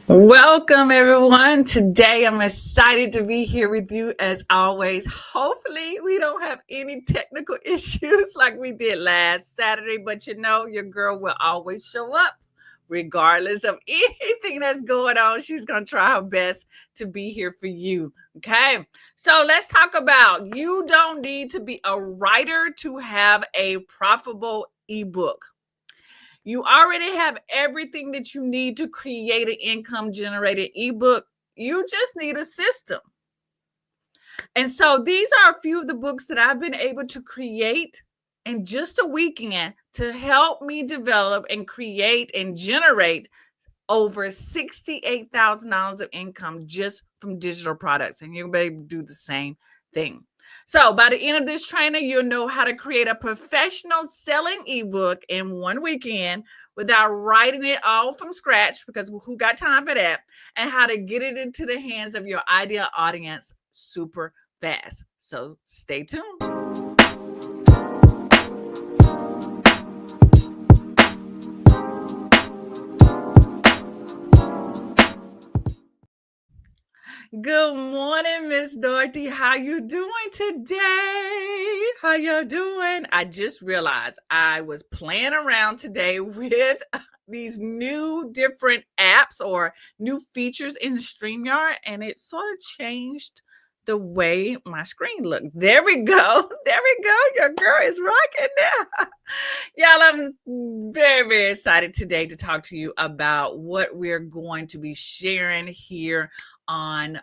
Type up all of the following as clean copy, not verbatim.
Welcome, everyone. Today, I'm excited to be here with you as always. Hopefully, we don't have any technical issues like we did last Saturday, but you know, your girl will always show up regardless of anything that's going on. She's going to try her best to be here for you. Okay. So let's talk about you don't need to be a writer to have a profitable ebook. You already have everything that you need to create an income generated ebook. You just need a system. And so these are a few of the books that I've been able to create in just a weekend to help me develop and create and generate over $68,000 of income just from digital products. And you'll be able to do the same thing. So by the end of this training, you'll know how to create a professional selling ebook in one weekend without writing it all from scratch, because who got time for that, and how to get it into the hands of your ideal audience super fast. So stay tuned. Good morning, Miss Dorothy. How you doing today? How you doing? I just realized I was playing around today with these new different apps or new features in StreamYard, and it sort of changed the way my screen looked. There we go. There we go. Your girl is rocking now. Y'all, I'm very, very excited today to talk to you about what we're going to be sharing here on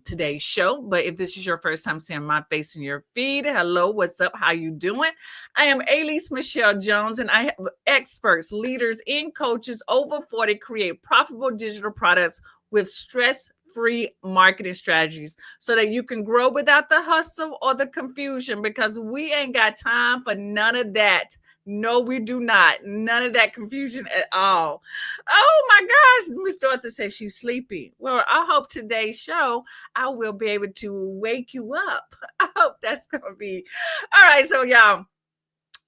today's show. But if this is your first time seeing my face in your feed, hello, what's up? How you doing? I am Elise Michelle Jones, and I have experts, leaders, and coaches over 40 create profitable digital products with stress-free marketing strategies so that you can grow without the hustle or the confusion, because we ain't got time for none of that. No, we do not. None of that confusion at all. Oh my gosh, Miss Dorothy says she's sleepy. Well, I hope today's show, I will be able to wake you up. I hope that's going to be. All right, so y'all,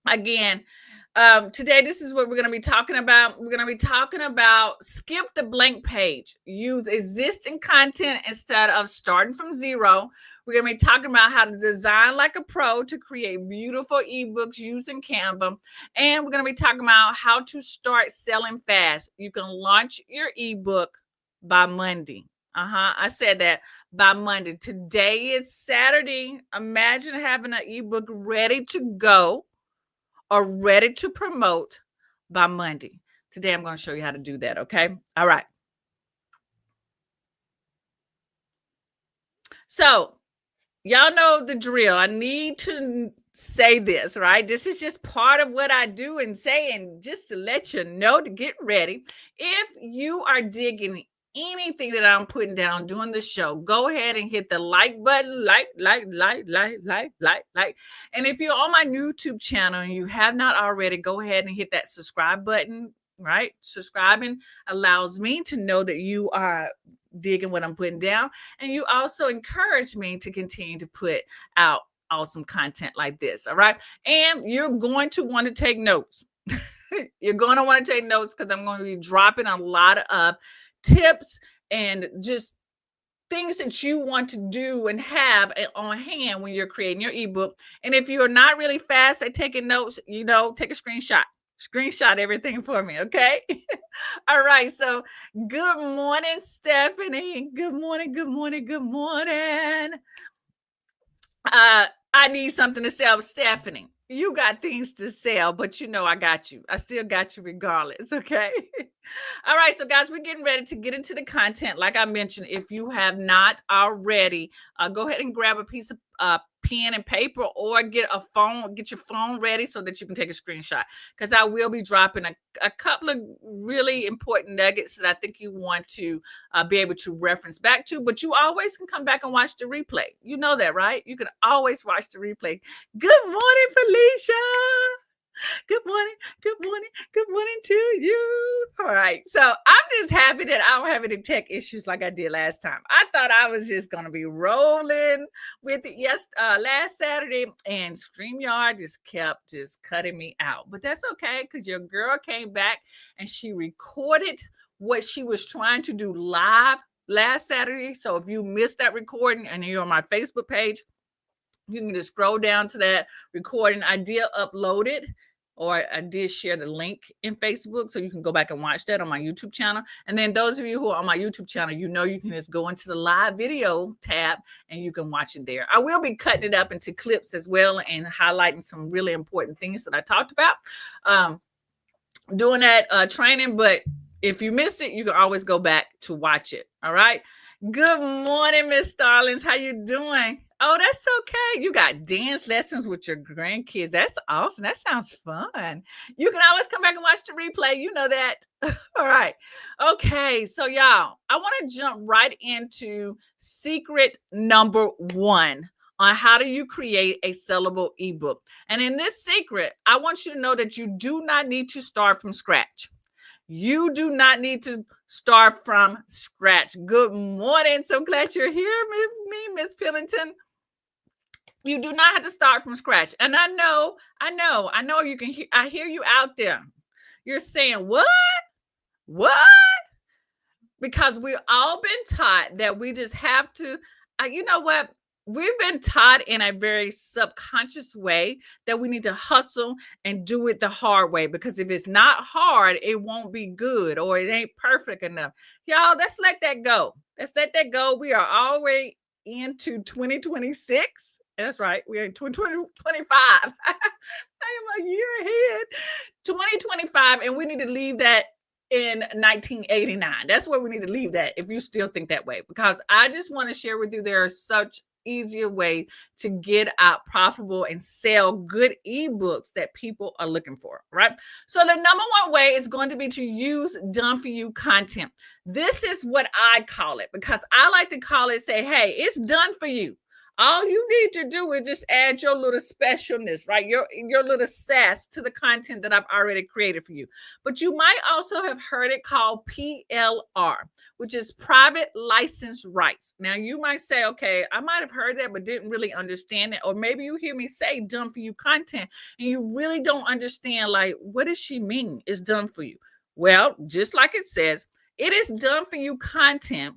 again, today, this is what we're going to be talking about. We're going to be talking about skip the blank page. Use existing content instead of starting from zero. We're going to be talking about how to design like a pro to create beautiful ebooks using Canva. And we're going to be talking about how to start selling fast. You can launch your ebook by Monday. I said that, by Monday. Today is Saturday. Imagine having an ebook ready to go or ready to promote by Monday. Today, I'm going to show you how to do that. Okay. All right. So y'all know the drill. I need to say this, right? This is just part of what I do and say, and just to let you know, to get ready. If you are digging anything that I'm putting down during the show, go ahead and hit the like button, like. And if you're on my YouTube channel and you have not already, go ahead and hit that subscribe button, right? Subscribing allows me to know that you are digging what I'm putting down. And you also encourage me to continue to put out awesome content like this. All right. And you're going to want to take notes. You're going to want to take notes because I'm going to be dropping a lot of tips and just things that you want to do and have on hand when you're creating your ebook. And if you're not really fast at taking notes, take a screenshot everything for me. Okay. All right. So good morning, Stephanie. Good morning. Good morning. Good morning. I need something to sell, Stephanie. You got things to sell, but I got you. I still got you regardless. Okay. All right. So, guys, we're getting ready to get into the content. Like I mentioned, if you have not already, go ahead and grab a piece of pen and paper, or get your phone ready so that you can take a screenshot, because I will be dropping a couple of really important nuggets that I think you want to be able to reference back to. But you always can come back and watch the replay. You know that, right? You can always watch the replay. Good morning, Felicia. Good morning. Good morning. Good morning to you. All right. So I'm just happy that I don't have any tech issues like I did last time. I thought I was just going to be rolling with it last Saturday, and StreamYard just kept cutting me out. But that's okay, because your girl came back and she recorded what she was trying to do live last Saturday. So if you missed that recording and you're on my Facebook page, you can just scroll down to that recording. I did upload it, or I did share the link in Facebook, so you can go back and watch that on my YouTube channel. And then those of you who are on my YouTube channel, you can just go into the live video tab and you can watch it there. I will be cutting it up into clips as well and highlighting some really important things that I talked about doing that training. But if you missed it, you can always go back to watch it. All right. Good morning, Miss Starlings. How you doing? Oh, that's okay. You got dance lessons with your grandkids. That's awesome. That sounds fun. You can always come back and watch the replay. You know that. All right. Okay. So, y'all, I want to jump right into secret number 1 on how do you create a sellable ebook. And in this secret, I want you to know that you do not need to start from scratch. You do not need to start from scratch. Good morning. So glad you're here, Miss Pillington. You do not have to start from scratch. And I know you can hear, I hear you out there. You're saying, what? Because we've all been taught that we just have to, you know what? We've been taught in a very subconscious way that we need to hustle and do it the hard way, because if it's not hard, it won't be good, or it ain't perfect enough. Y'all, let's let that go. Let's let that go. We are all the way into 2026. That's right. We're in 2025. I am a year ahead. 2025, and we need to leave that in 1989. That's where we need to leave that, if you still think that way, because I just want to share with you there are such easier way to get out profitable and sell good ebooks that people are looking for, right? So the number 1 way is going to be to use done for you content. This is what I call it, because I like to call it, say, hey, it's done for you. All you need to do is just add your little specialness, right? Your little sass to the content that I've already created for you. But you might also have heard it called PLR, which is private license rights. Now you might say, okay, I might have heard that, but didn't really understand it. Or maybe you hear me say done for you content and you really don't understand, like, what does she mean? It's done for you. Well, just like it says, it is done for you content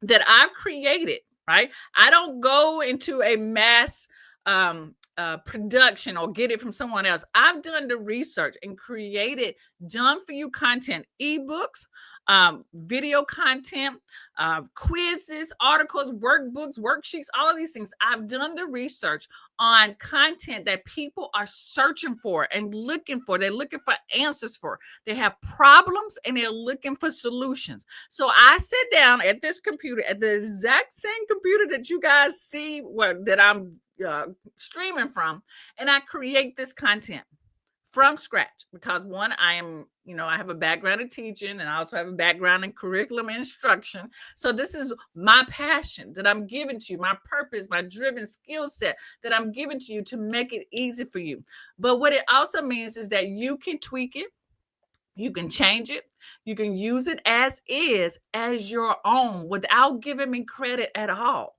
that I've created, right? I don't go into a mass production or get it from someone else. I've done the research and created done for you content, ebooks, video content, quizzes, articles, workbooks, worksheets, all of these things. I've done the research on content that people are searching for and looking for. They're looking for answers for. They have problems and they're looking for solutions. So I sit down at this computer, at the exact same computer that you guys see that I'm streaming from, and I create this content from scratch, because one, I have a background in teaching, and I also have a background in curriculum instruction. So this is my passion that I'm giving to you, my purpose, my driven skill set that I'm giving to you to make it easy for you. But what it also means is that you can tweak it, You can change it. You can use it as is, as your own, without giving me credit at all.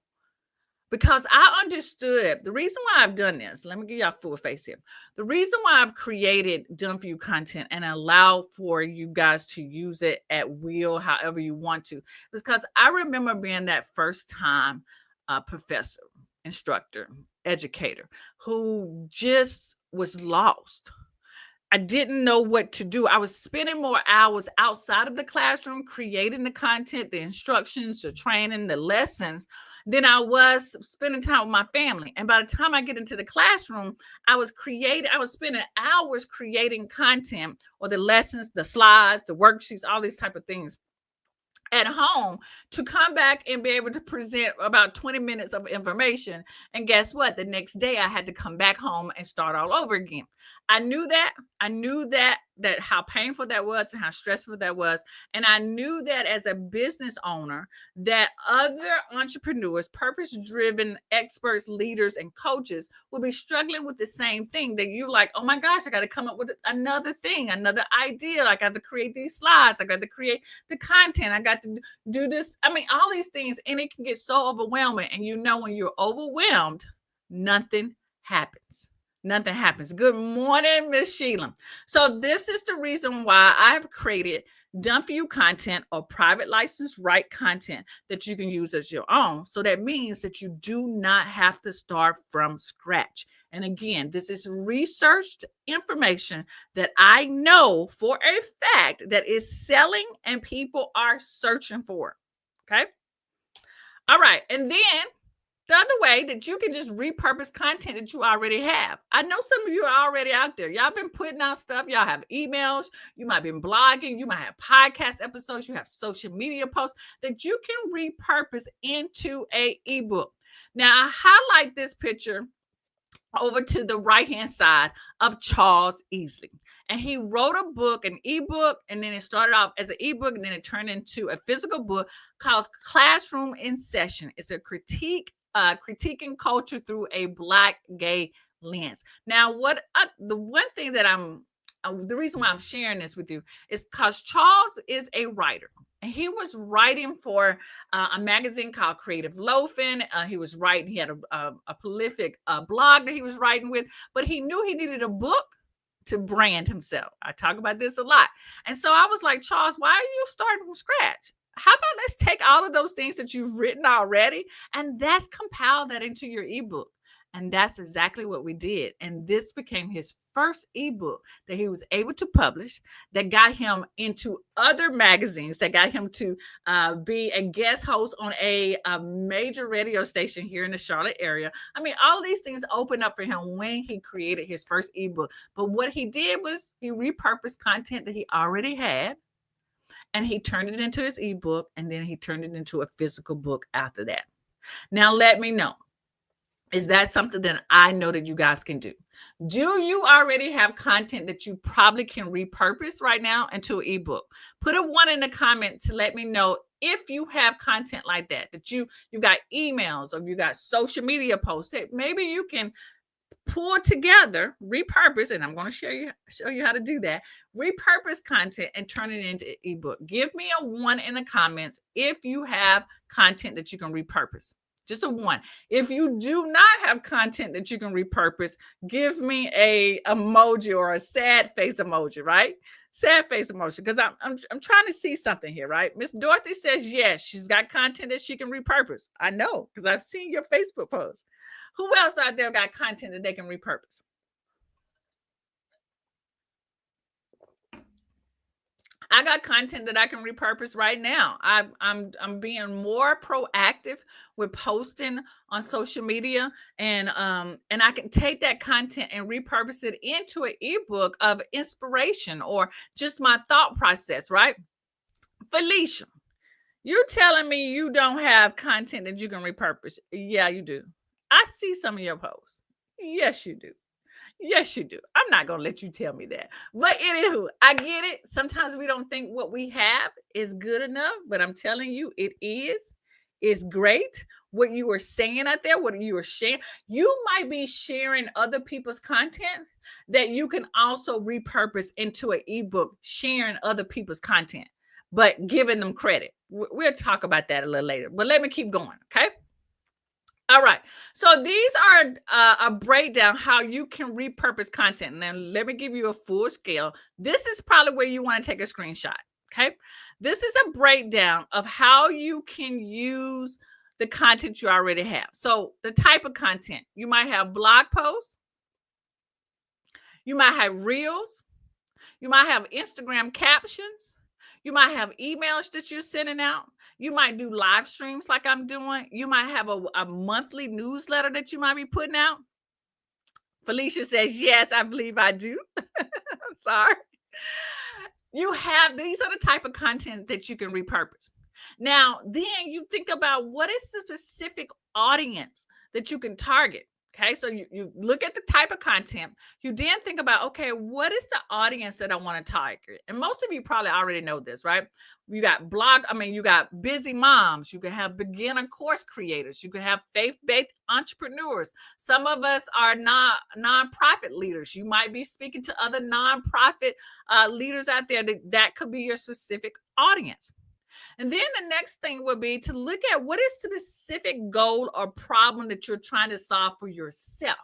Because I understood the reason why I've done this. Let me give y'all full face here. The reason why I've created done for you content and allow for you guys to use it at will, however you want to, is because I remember being that first time professor, instructor, educator who just was lost. I didn't know what to do. I was spending more hours outside of the classroom creating the content, the instructions, the training, the lessons than I was spending time with my family. And by the time I get into the classroom, I was spending hours creating content or the lessons, the slides, the worksheets, all these type of things at home to come back and be able to present about 20 minutes of information. And guess what? The next day I had to come back home and start all over again. I knew that. I knew that how painful that was and how stressful that was. And I knew that as a business owner, that other entrepreneurs, purpose-driven experts, leaders, and coaches will be struggling with the same thing that you like, oh my gosh, I got to come up with another thing, another idea. I got to create these slides. I got to create the content. I got to do this. I mean, all these things, and it can get so overwhelming. And when you're overwhelmed, nothing happens. Nothing happens. Good morning, Miss Sheila. So this is the reason why I've created done for you content or private license right content that you can use as your own. So that means that you do not have to start from scratch. And again, this is researched information that I know for a fact that is selling and people are searching for. Okay. All right. And then the other way that you can just repurpose content that you already have. I know some of you are already out there. Y'all been putting out stuff. Y'all have emails. You might be blogging. You might have podcast episodes. You have social media posts that you can repurpose into a ebook. Now, I highlight this picture over to the right-hand side of Charles Easley. And he wrote a book, an ebook, and then it started off as an ebook, and then it turned into a physical book called Classroom in Session. It's a critiquing culture through a Black gay lens. Now, the one thing that the reason why I'm sharing this with you is because Charles is a writer. And he was writing for a magazine called Creative Loafing. He was writing, he had a prolific blog that he was writing with, but he knew he needed a book to brand himself. I talk about this a lot. And so I was like, Charles, why are you starting from scratch? How about let's take all of those things that you've written already and let's compile that into your ebook. And that's exactly what we did. And this became his first ebook that he was able to publish that got him into other magazines, that got him to be a guest host on a major radio station here in the Charlotte area. I mean, all these things opened up for him when he created his first ebook. But what he did was he repurposed content that he already had, and he turned it into his ebook, and then he turned it into a physical book after that. Now, let me know. Is that something that I know that you guys can do? Do you already have content that you probably can repurpose right now into an ebook? Put a 1 in the comment to let me know if you have content like that you got emails or you got social media posts that maybe you can pull together, repurpose, and I'm going to show you how to do that. Repurpose content and turn it into an ebook. Give me a 1 in the comments if you have content that you can repurpose. Just a 1. If you do not have content that you can repurpose, give me a emoji or a sad face emoji, right? Sad face emoji, because I'm trying to see something here, right? Miss Dorothy says yes, she's got content that she can repurpose. I know, because I've seen your Facebook post. Who else out there got content that they can repurpose? I got content that I can repurpose right now. I'm being more proactive with posting on social media, and I can take that content and repurpose it into an ebook of inspiration or just my thought process, right? Felicia, you're telling me you don't have content that you can repurpose? Yeah, you do. I see some of your posts. Yes, you do. Yes, you do. I'm not going to let you tell me that. But anywho, I get it. Sometimes we don't think what we have is good enough, but I'm telling you, it is. is great. What you are saying out there, what you are sharing, you might be sharing other people's content that you can also repurpose into an ebook, sharing other people's content, but giving them credit. We'll talk about that a little later, but let me keep going. Okay. All right. So these are a breakdown how you can repurpose content. Now, let me give you a full scale. This is probably where you want to take a screenshot. Okay. This is a breakdown of how you can use the content you already have. So the type of content, you might have blog posts, you might have reels, you might have Instagram captions, you might have emails that you're sending out. You might do live streams like I'm doing. You might have a monthly newsletter that you might be putting out. Felicia says, yes, I believe I do. I'm sorry. You have, these are the type of content that you can repurpose. Now, then you think about what is the specific audience that you can target. Okay, so you look at the type of content. You then think about, okay, what is the audience that I want to target? And most of you probably already know this, right? You got you got busy moms. You can have beginner course creators. You can have faith-based entrepreneurs. Some of us are nonprofit leaders. You might be speaking to other nonprofit leaders out there that could be your specific audience. And then the next thing would be to look at what is the specific goal or problem that you're trying to solve for yourself.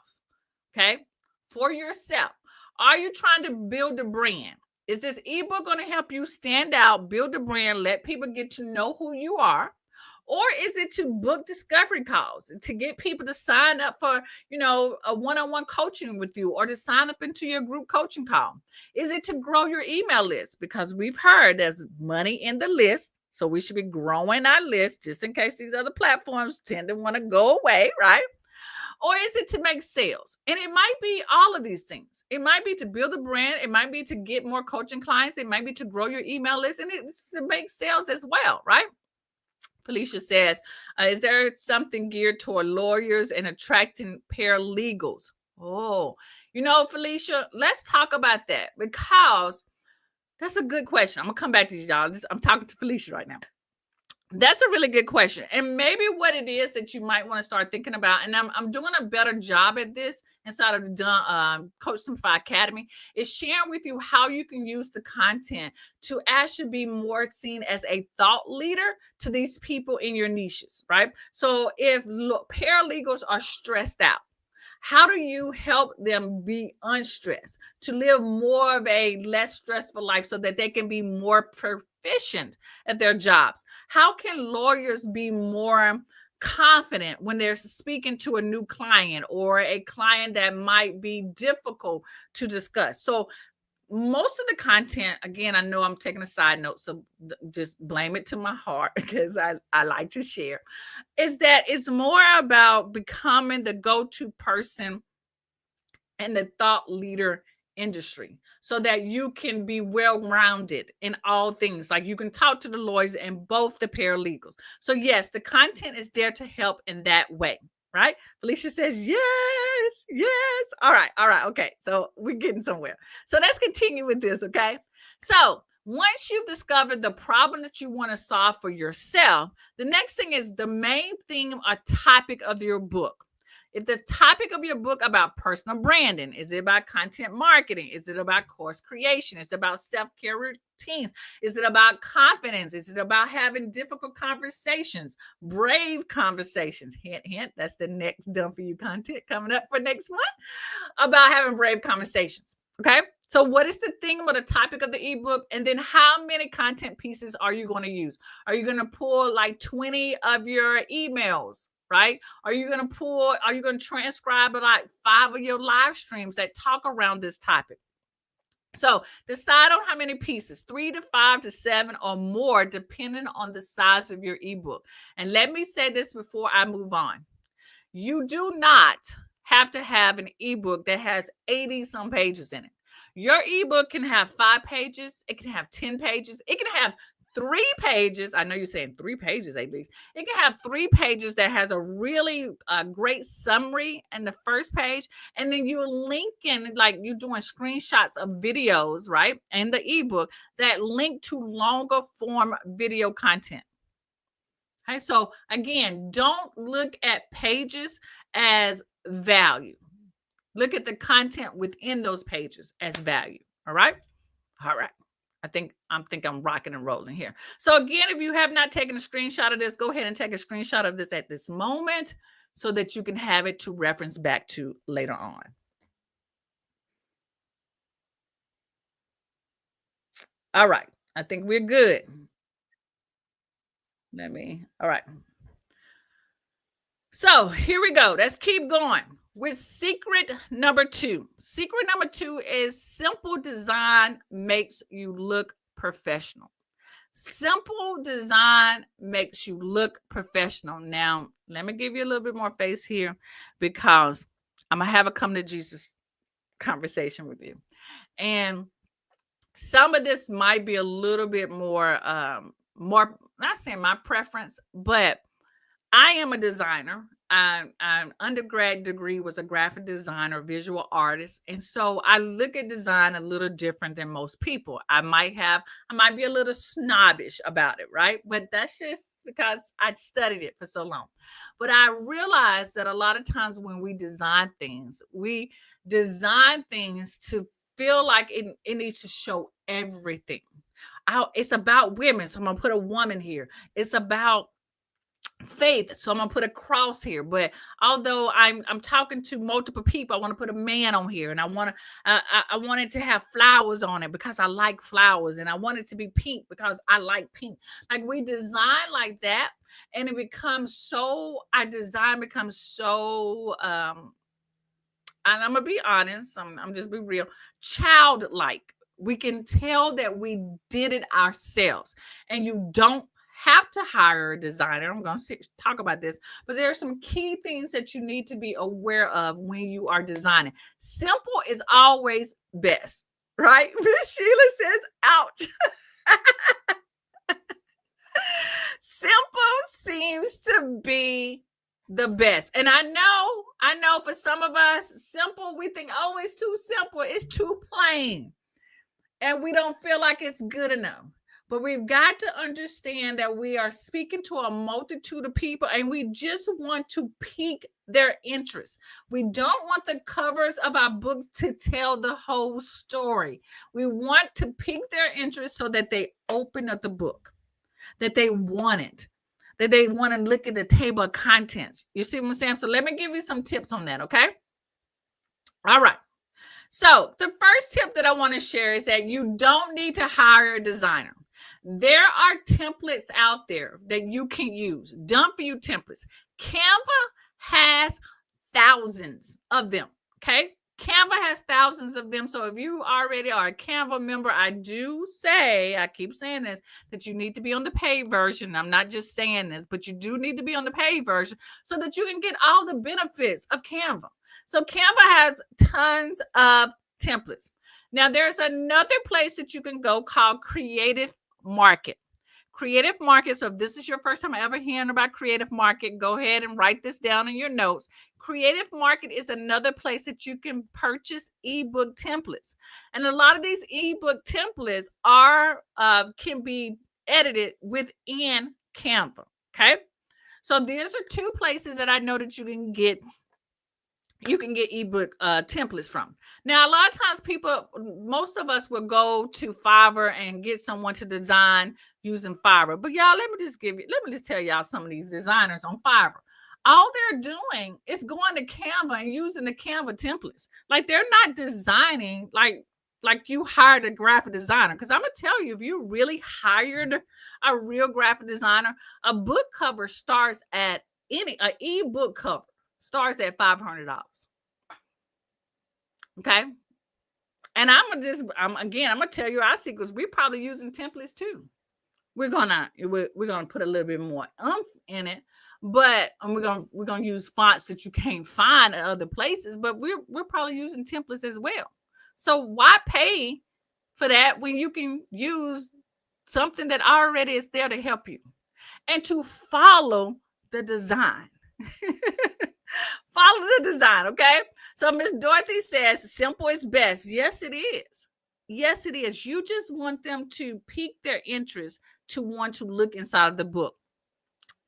Okay. For yourself. Are you trying to build a brand? Is this ebook going to help you stand out, build a brand, let people get to know who you are? Or is it to book discovery calls, to get people to sign up for, a one-on-one coaching with you, or to sign up into your group coaching call? Is it to grow your email list? Because we've heard there's money in the list. So we should be growing our list just in case these other platforms tend to want to go away, right? Or is it to make sales? And it might be all of these things. It might be to build a brand. It might be to get more coaching clients. It might be to grow your email list, and it's to make sales as well, right? Felicia says, is there something geared toward lawyers and attracting paralegals? Oh, Felicia, let's talk about that, because that's a good question. I'm going to come back to you, y'all. I'm talking to Felicia right now. That's a really good question. And maybe what it is that you might want to start thinking about, and I'm doing a better job at this inside of the Coach Simplified Academy, is sharing with you how you can use the content to actually be more seen as a thought leader to these people in your niches, right? So if paralegals are stressed out, how do you help them be unstressed, to live more of a less stressful life so that they can be more proficient at their jobs? How can lawyers be more confident when they're speaking to a new client or a client that might be difficult to discuss? So most of the content, again, I know I'm taking a side note, so just blame it to my heart, because I like to share, is that it's more about becoming the go-to person in the thought leader industry, so that you can be well-rounded in all things. Like, you can talk to the lawyers and both the paralegals. So yes, the content is there to help in that way, right? Felicia says, yes, yes. All right. Okay. So we're getting somewhere. So let's continue with this. Okay. So once you've discovered the problem that you want to solve for yourself, the next thing is the main theme or topic of your book. If the topic of your book about personal branding, is it about content marketing? Is it about course creation? Is it about self-care routines? Is it about confidence? Is it about having difficult conversations, brave conversations? Hint, hint, that's the next Done For You content coming up for next month, about having brave conversations. Okay. So what is the thing about the topic of the ebook? And then how many content pieces are you going to use? Are you going to pull like 20 of your emails? Right? Are you going to transcribe like 5 of your live streams that talk around this topic? So decide on how many pieces, 3 to 5 to 7 or more, depending on the size of your ebook. And let me say this before I move on. You do not have to have an ebook that has 80 some pages in it. Your ebook can have 5 pages. It can have 10 pages. It can have 3 pages. I know you're saying 3 pages, at least. It can have 3 pages that has a really great summary in the first page. And then you're linking, like you're doing screenshots of videos, right? And the ebook that link to longer form video content. Okay, so again, don't look at pages as value. Look at the content within those pages as value. All right. All right. I'm rocking and rolling here. So again, if you have not taken a screenshot of this, go ahead and take a screenshot of this at this moment so that you can have it to reference back to later on. All right. I think we're good. All right. So here we go. Let's keep going with secret number 2. Secret number 2 is simple design makes you look professional. Simple design makes you look professional. Now, let me give you a little bit more face here because I'm going to have a come to Jesus conversation with you. And some of this might be a little bit more, not saying my preference, but I am a designer. I'm undergrad degree was a graphic designer, visual artist. And so I look at design a little different than most people. I might be a little snobbish about it, right? But that's just because I studied it for so long. But I realized that a lot of times when we design things to feel like it needs to show everything. It's about women. So I'm going to put a woman here. It's about faith, so I'm gonna put a cross here. But although I'm talking to multiple people, I want to put a man on here, and I wanted to have flowers on it because I like flowers, and I want it to be pink because I like pink. Like we design like that, and it becomes so our design becomes so and I'm gonna be honest, I'm just be real, childlike. We can tell that we did it ourselves, and you don't have to hire a designer. I'm going to talk about this, but there are some key things that you need to be aware of when you are designing. Simple is always best, right? Miss Sheila says, ouch. Simple seems to be the best. And I know for some of us, simple, we think, oh, it's too simple. It's too plain. And we don't feel like it's good enough. But we've got to understand that we are speaking to a multitude of people and we just want to pique their interest. We don't want the covers of our books to tell the whole story. We want to pique their interest so that they open up the book, that they want it, that they want to look at the table of contents. You see what I'm saying? So let me give you some tips on that, okay? All right. So the first tip that I want to share is that you don't need to hire a designer. There are templates out there that you can use, done for you templates. Canva has thousands of them, okay? Canva has thousands of them. So if you already are a Canva member, I keep saying this, that you need to be on the paid version. I'm not just saying this, but you do need to be on the paid version so that you can get all the benefits of Canva. So Canva has tons of templates. Now there's another place that you can go called Creative Market. Creative Market. So if this is your first time ever hearing about Creative Market, go ahead and write this down in your notes. Creative Market is another place that you can purchase ebook templates. And a lot of these ebook templates can be edited within Canva. Okay. So these are two places that I know that you can get ebook templates from. Now, a lot of times most of us will go to Fiverr and get someone to design using Fiverr. But y'all, let me just tell y'all some of these designers on Fiverr. All they're doing is going to Canva and using the Canva templates. Like they're not designing like you hired a graphic designer. Because I'm gonna tell you, if you really hired a real graphic designer, a book cover starts at an ebook cover starts at $500. Okay. And I'm gonna tell you our secrets. We're probably using templates too. We're gonna put a little bit more oomph in it, but we're gonna use fonts that you can't find at other places. But we're probably using templates as well. So why pay for that when you can use something that already is there to help you and to follow the design? Follow the design, okay? So Miss Dorothy says, simple is best. Yes, it is. Yes, it is. You just want them to pique their interest to want to look inside of the book.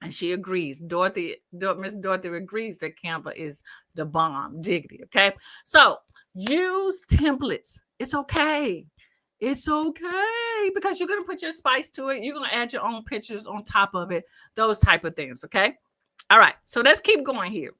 And she agrees. Miss Dorothy agrees that Canva is the bomb. Diggity. Okay. So use templates. It's okay. It's okay because you're going to put your spice to it. You're going to add your own pictures on top of it, those type of things. Okay. All right. So let's keep going here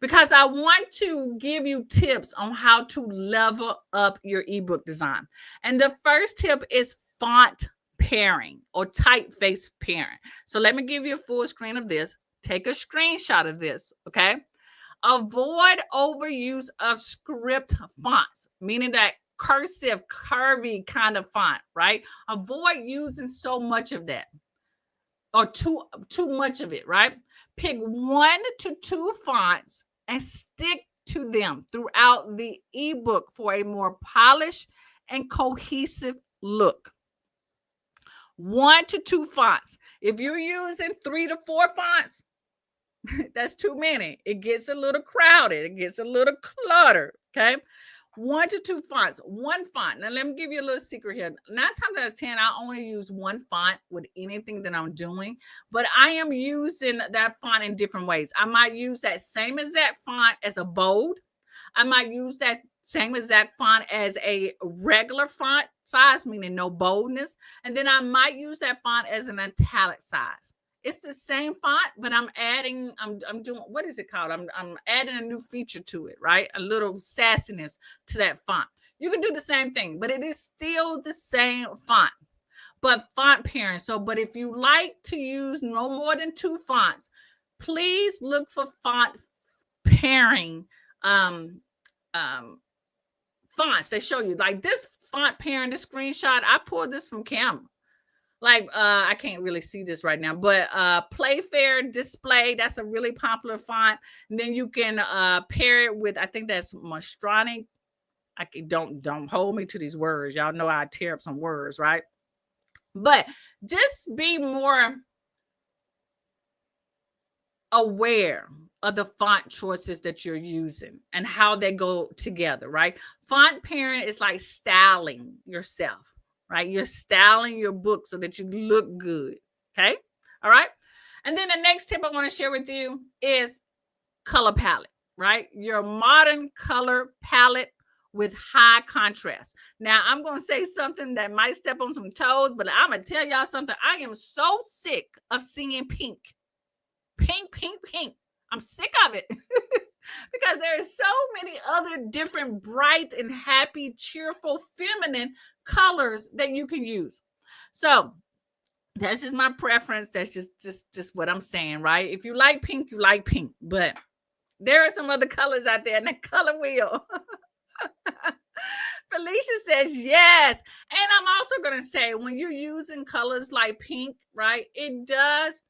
because I want to give you tips on how to level up your ebook design. And the first tip is font pairing or typeface pairing. So let me give you a full screen of this. Take a screenshot of this. Okay. Avoid overuse of script fonts, meaning that cursive, curvy kind of font, right? Avoid using so much of that or too much of it, right? Pick 1 to 2 fonts and stick to them throughout the ebook for a more polished and cohesive look. 1 to 2 fonts. If you're using 3 to 4 fonts, that's too many. It gets a little crowded. It gets a little cluttered. Okay. 1 to 2 fonts, 1 font. Now, let me give you a little secret here. 9 times out of 10, I only use 1 font with anything that I'm doing, but I am using that font in different ways. I might use that same exact font as a bold. I might use that same exact font as a regular font size, meaning no boldness. And then I might use that font as an italic size. It's the same font, but I'm doing, what is it called? I'm adding a new feature to it, right? A little sassiness to that font. You can do the same thing, but it is still the same font, but font pairing. So, but if you like to use no more than 2 fonts, please look for font pairing fonts that show you like this font pairing, this screenshot. I pulled this from Canva. Like I can't really see this right now, but Playfair Display, that's a really popular font. And then you can pair it with, I think that's Mostronic. Don't hold me to these words. Y'all know I tear up some words, right? But just be more aware of the font choices that you're using and how they go together, right? Font pairing is like styling yourself, right? You're styling your book so that you look good. Okay. All right. And then the next tip I want to share with you is color palette, right? Your modern color palette with high contrast. Now, I'm going to say something that might step on some toes, but I'm going to tell y'all something. I am so sick of seeing pink. Pink, pink, pink. I'm sick of it because there are so many other different bright and happy, cheerful, feminine colors that you can use. So that's just my preference. That's just what I'm saying, right? If you like pink, you like pink, but there are some other colors out there in the color wheel. Felicia says yes. And I'm also going to say when you're using colors like pink, right, it does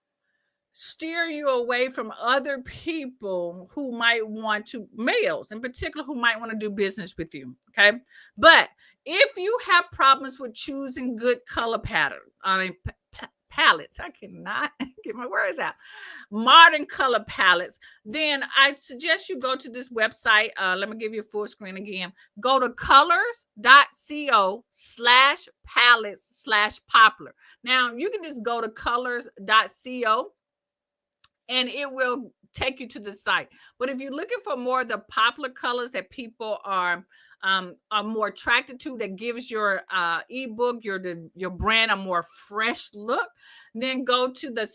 steer you away from other people who might want to, males in particular, who might want to do business with you. Okay. But if you have problems with choosing good color palettes, I cannot get my words out, modern color palettes, then I suggest you go to this website. Let me give you a full screen again. Go to colors.co/palettes/popular. Now you can just go to colors.co and it will take you to the site. But if you're looking for more of the popular colors that people are more attracted to, that gives your ebook, your brand a more fresh look, then go to the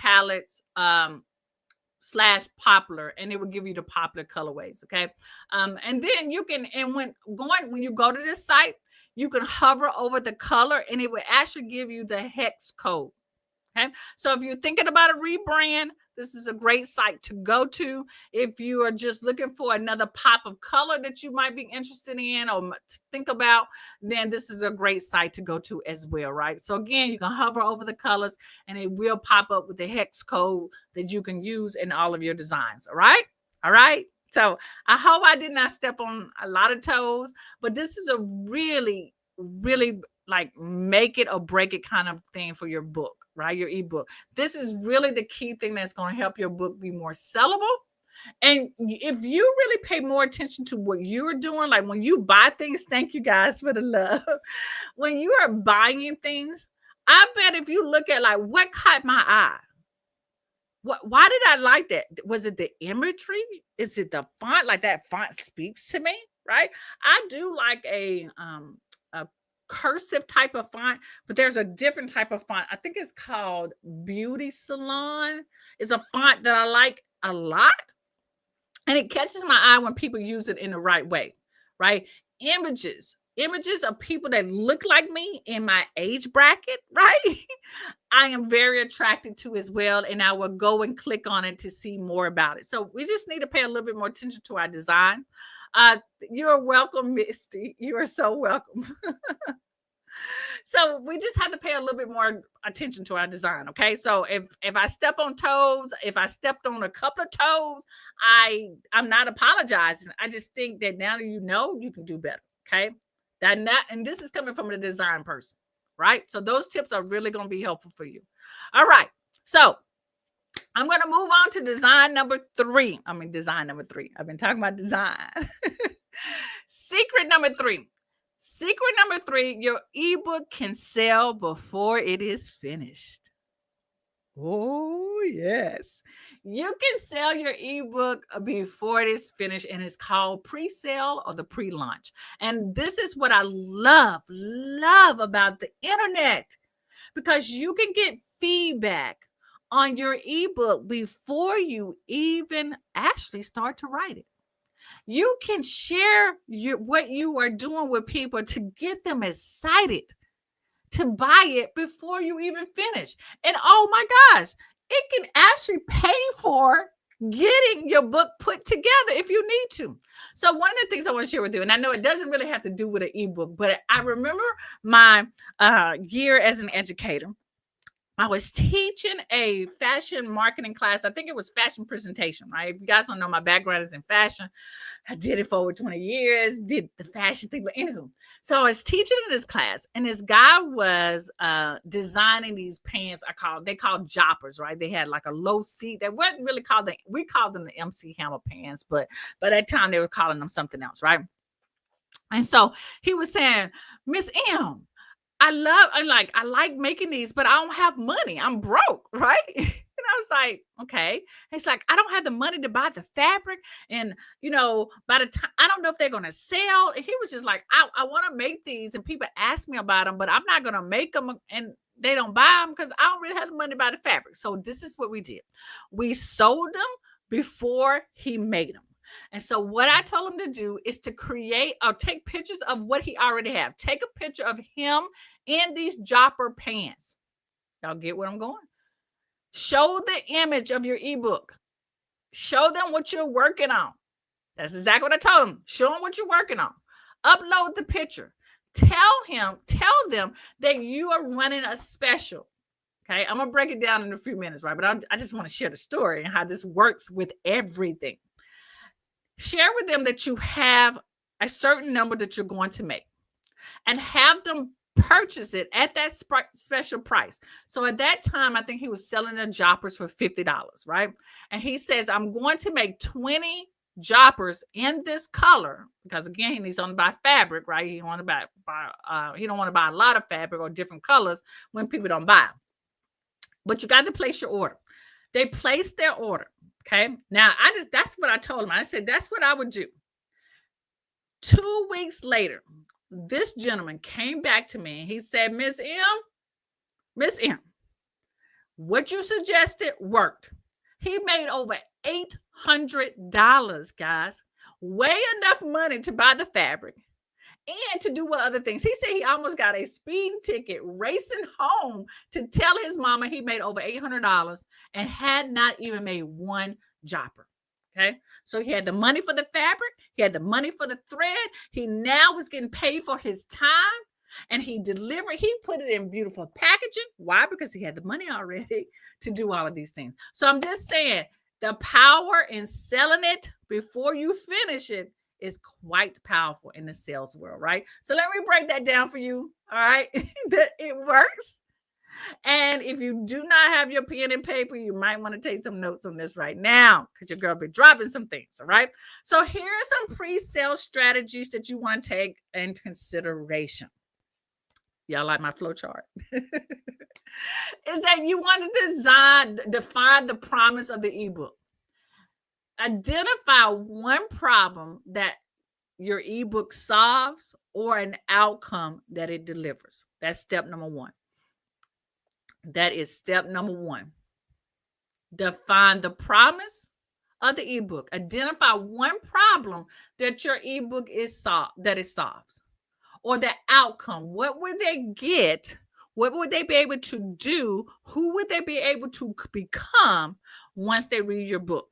/palettes/popular, and it will give you the popular colorways. Okay. And then you can, and when you go to this site, you can hover over the color and it will actually give you the hex code. Okay. So if you're thinking about a rebrand, this is a great site to go to. If you are just looking for another pop of color that you might be interested in or think about, then this is a great site to go to as well, right? So again, you can hover over the colors and it will pop up with the hex code that you can use in all of your designs. All right. All right. So I hope I did not step on a lot of toes, but this is a really, really like make it or break it kind of thing for your book, right? Your ebook. This is really the key thing that's going to help your book be more sellable. And if you really pay more attention to what you're doing, like when you buy things, thank you guys for the love. When you are buying things, I bet if you look at like what caught my eye, Why did I like that? Was it the imagery? Is it the font? Like that font speaks to me, right? I do like a cursive type of font, but there's a different type of font. I think it's called Beauty Salon. It's a font that I like a lot, and it catches my eye when people use it in the right way, right? Images of people that look like me in my age bracket, right? I am very attracted to as well, and I will go and click on it to see more about it. So we just need to pay a little bit more attention to our design. You're welcome, Misty. You are so welcome. So we just have to pay a little bit more attention to our design. Okay. So if I step on toes, if I stepped on a couple of toes, I'm not apologizing. I just think that now that you know, you can do better. Okay. And this is coming from a design person, right? So those tips are really going to be helpful for you. All right. So I'm going to move on to design number 3. Design number 3. I've been talking about design. Secret number 3. Secret number 3, your ebook can sell before it is finished. Oh, yes. You can sell your ebook before it is finished, and it's called pre-sale or the pre-launch. And this is what I love about the internet, because you can get feedback on your ebook before you even actually start to write it. You can share what you are doing with people to get them excited to buy it before you even finish. And oh my gosh, it can actually pay for getting your book put together if you need to. So one of the things I want to share with you, and I know it doesn't really have to do with an ebook, but I remember my year as an educator. I was teaching a fashion marketing class. I think it was fashion presentation, right? If you guys don't know, my background is in fashion. I did it for over 20 years, did the fashion thing. But anywho, so I was teaching in this class, and this guy was designing these pants. They called joppers, right? They had like a low seat. They weren't really we called them the MC Hammer pants, but by that time they were calling them something else, right? And so he was saying, Miss M, I like making these, but I don't have money. I'm broke, right? And I was like, okay. It's like, I don't have the money to buy the fabric. And, by the time, I don't know if they're going to sell. And he was just like, I want to make these, and people ask me about them, but I'm not going to make them, and they don't buy them because I don't really have the money to buy the fabric. So this is what we did. We sold them before he made them. And so what I told him to do is to create or take pictures of what he already have. Take a picture of him in these jopper pants. Y'all get where I'm going? Show the image of your ebook. Show them what you're working on. That's exactly what I told him. Show them what you're working on. Upload the picture. Tell them that you are running a special. Okay, I'm going to break it down in a few minutes, right? But I just want to share the story and how this works with everything. Share with them that you have a certain number that you're going to make, and have them purchase it at that special price. So at that time, I think he was selling the joppers for $50, right? And he says, I'm going to make 20 joppers in this color, because again, he's only buy fabric, right? He don't want to buy a lot of fabric or different colors when people don't buy. But you got to place your order. They placed their order. Okay. Now that's what I told him. I said, that's what I would do. 2 weeks later, this gentleman came back to me and he said, Miss M, what you suggested worked. He made over $800, guys. Way enough money to buy the fabric and to do what other things. He said he almost got a speeding ticket racing home to tell his mama he made over $800 and had not even made one jopper. Okay. So he had the money for the fabric. He had the money for the thread. He now was getting paid for his time, and he delivered. He put it in beautiful packaging. Why? Because he had the money already to do all of these things. So I'm just saying, the power in selling it before you finish it is quite powerful in the sales world, right? So let me break that down for you. All right. That it works. And if you do not have your pen and paper, you might want to take some notes on this right now, because your girl be dropping some things. All right. So here are some pre-sale strategies that you want to take into consideration. Y'all like my flow chart? is that you want to define the promise of the ebook. Identify one problem that your ebook solves or an outcome that it delivers. That's step number one. That is step number one. Define the promise of the ebook. Identify one problem that your ebook that it solves, or the outcome. What would they get? What would they be able to do? Who would they be able to become once they read your book?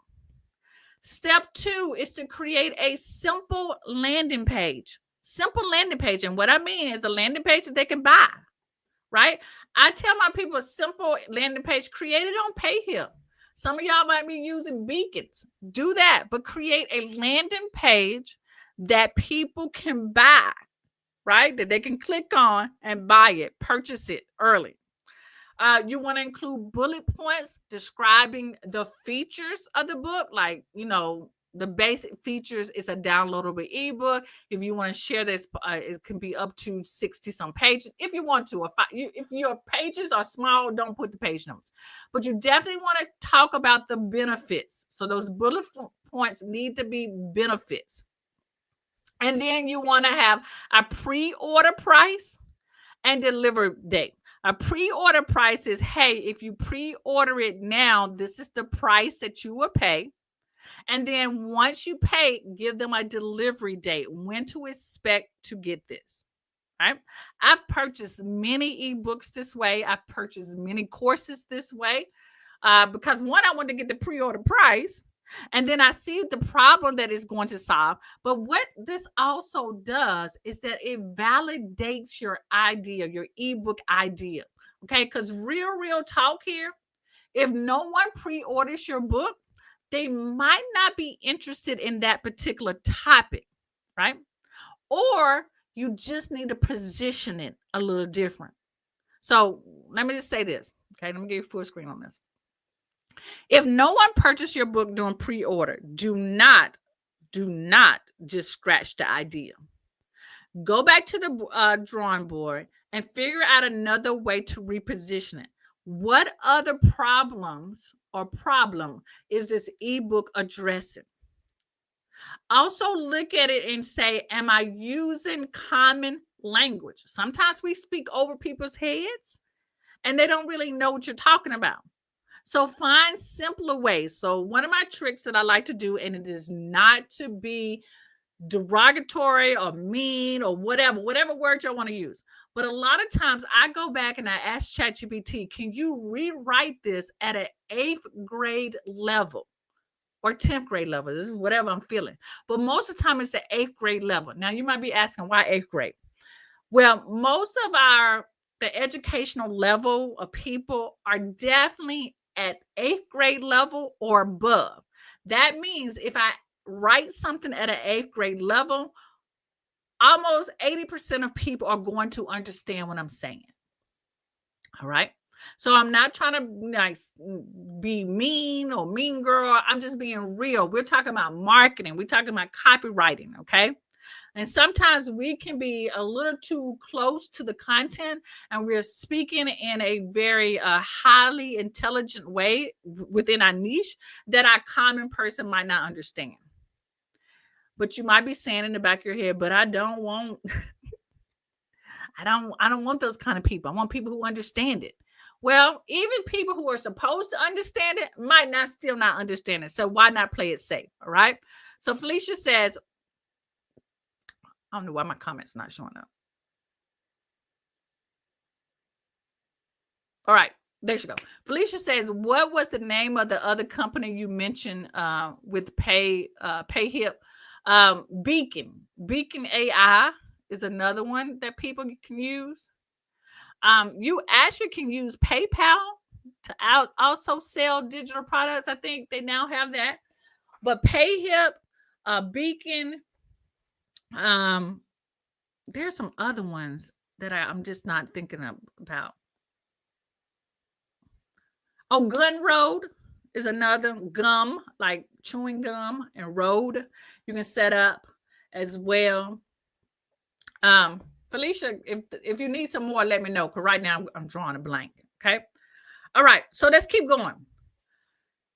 Step two is to create a simple landing page. Simple landing page. And what I mean is a landing page that they can buy, right? I tell my people a simple landing page, create it on Payhip. Some of y'all might be using beacons. Do that, but create a landing page that people can buy, right? That they can click on and buy it, purchase it early. You want to include bullet points describing the features of the book, like, the basic features is a downloadable ebook. If you want to share this, it can be up to 60 some pages if you want to. If your pages are small, don't put the page numbers, but you definitely want to talk about the benefits. So those bullet points need to be benefits. And then you want to have a pre-order price and delivery date. A pre-order price is, hey, if you pre-order it now, this is the price that you will pay. And then once you pay, give them a delivery date, when to expect to get this, right? I've purchased many ebooks this way. I've purchased many courses this way because one, I want to get the pre-order price. And then I see the problem that it's going to solve. But what this also does is that it validates your idea, your ebook idea. Okay, because real talk here, if no one pre-orders your book, they might not be interested in that particular topic, right? Or you just need to position it a little different. So let me just say this. Okay, let me give you full screen on this. If no one purchased your book during pre-order, do not just scratch the idea. Go back to the drawing board and figure out another way to reposition it. What other problem is this ebook addressing? Also look at it and say, am I using common language? Sometimes we speak over people's heads and they don't really know what you're talking about. So find simpler ways. So one of my tricks that I like to do, and it is not to be derogatory or mean or whatever word you want to use. But a lot of times I go back and I ask ChatGPT, can you rewrite this at an 8th grade level or 10th grade level? This is whatever I'm feeling. But most of the time it's the 8th grade level. Now you might be asking, why 8th grade? Well, most of the educational level of people are definitely at 8th grade level or above. That means if I write something at an 8th grade level, almost 80% of people are going to understand what I'm saying. All right. So I'm not trying to be mean or mean girl. I'm just being real. We're talking about marketing. We're talking about copywriting. Okay. And sometimes we can be a little too close to the content and we're speaking in a very highly intelligent way within our niche that our common person might not understand. But you might be saying in the back of your head, but I don't want I don't want those kind of people. I want people who understand it. Well, even people who are supposed to understand it might still not understand it. So why not play it safe? All right. So Felicia says, I don't know why my comment's not showing up. All right. There you go. Felicia says, what was the name of the other company you mentioned with Payhip? Beacon AI is another one that people can use. You actually can use PayPal to also sell digital products. I think they now have that. But Payhip, Beacon, there's some other ones that I'm just not thinking about. Oh, Gun Road is another. Gum, like chewing gum, and road you can set up as well. Felicia, if you need some more, let me know, because right now I'm drawing a blank. Okay. All right. So let's keep going.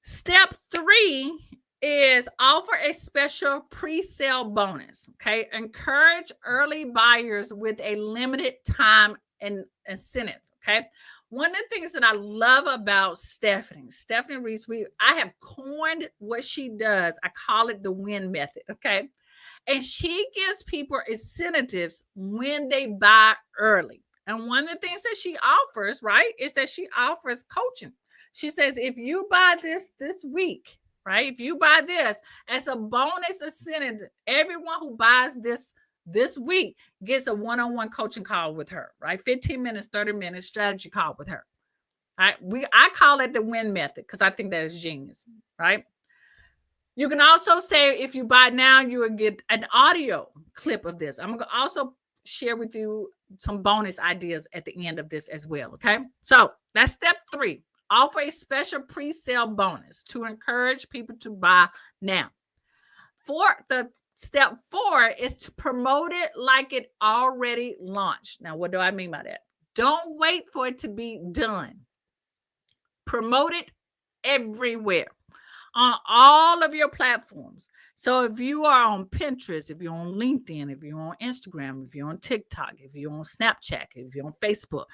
Step 3 is offer a special pre-sale bonus. Okay. Encourage early buyers with a limited time and incentive. Okay. One of the things that I love about Stephanie Reese, I have coined what she does. I call it the win method. Okay. And she gives people incentives when they buy early. And one of the things that she offers, right, is that she offers coaching. She says, if you buy this week, right, if you buy this as a bonus incentive, everyone who buys this week gets a one-on-one coaching call with her, right? 15 minutes, 30 minutes strategy call with her. Right? I call it the win method because I think that is genius, right? You can also say if you buy now, you will get an audio clip of this. I'm going to also share with you some bonus ideas at the end of this as well. Okay. So that's step 3. Offer a special pre-sale bonus to encourage people to buy now. Step 4 is to promote it like it already launched. Now, what do I mean by that? Don't wait for it to be done. Promote it everywhere on all of your platforms. So if you are on Pinterest, if you're on LinkedIn, if you're on Instagram, if you're on TikTok, if you're on Snapchat, if you're on Facebook,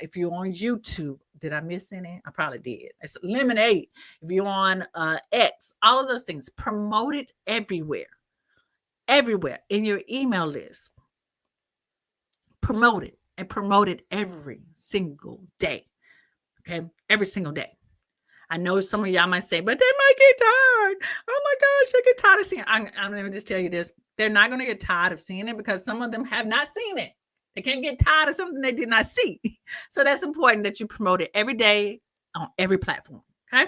if you're on YouTube, did I miss any? I probably did. It's Lemonade. If you're on X, all of those things, promote it everywhere in your email list. Promote it and promote it every single day. Okay, every single day. I know some of y'all might say, but they might get tired. Oh my gosh, they get tired of seeing it. I'm going to just tell you this. They're not going to get tired of seeing it because some of them have not seen it. They can't get tired of something they did not see. So that's important that you promote it every day on every platform. Okay.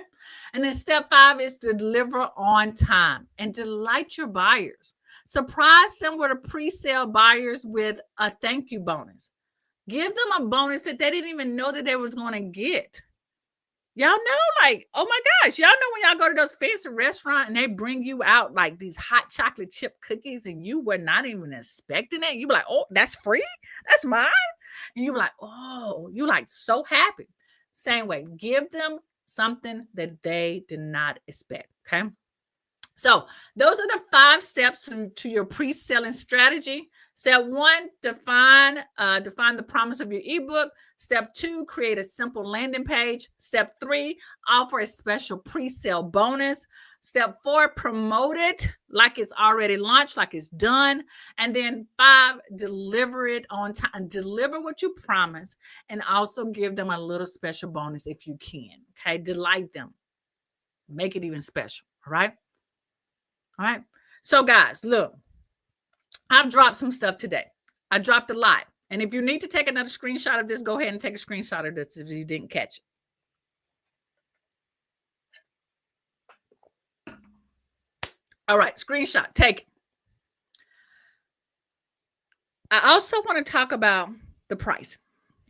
And then step 5 is to deliver on time and delight your buyers. Surprise some of the pre-sale buyers with a thank you bonus. Give them a bonus that they didn't even know that they was going to get. Y'all know, like, oh my gosh, y'all know when y'all go to those fancy restaurants and they bring you out like these hot chocolate chip cookies and you were not even expecting it. You be like, oh, that's free? That's mine? And you be like, oh, you like so happy. Same way, give them something that they did not expect, okay? So those are the 5 steps to your pre-selling strategy. Step 1, define the promise of your ebook. Step 2, create a simple landing page. Step 3, offer a special pre-sale bonus. Step 4, promote it like it's already launched, like it's done. And then 5, deliver it on time. Deliver what you promise and also give them a little special bonus if you can. Okay, delight them. Make it even special. All right. All right. So guys, look, I've dropped some stuff today. I dropped a lot. And if you need to take another screenshot of this, go ahead and take a screenshot of this if you didn't catch it. All right, screenshot, take it. I also want to talk about the price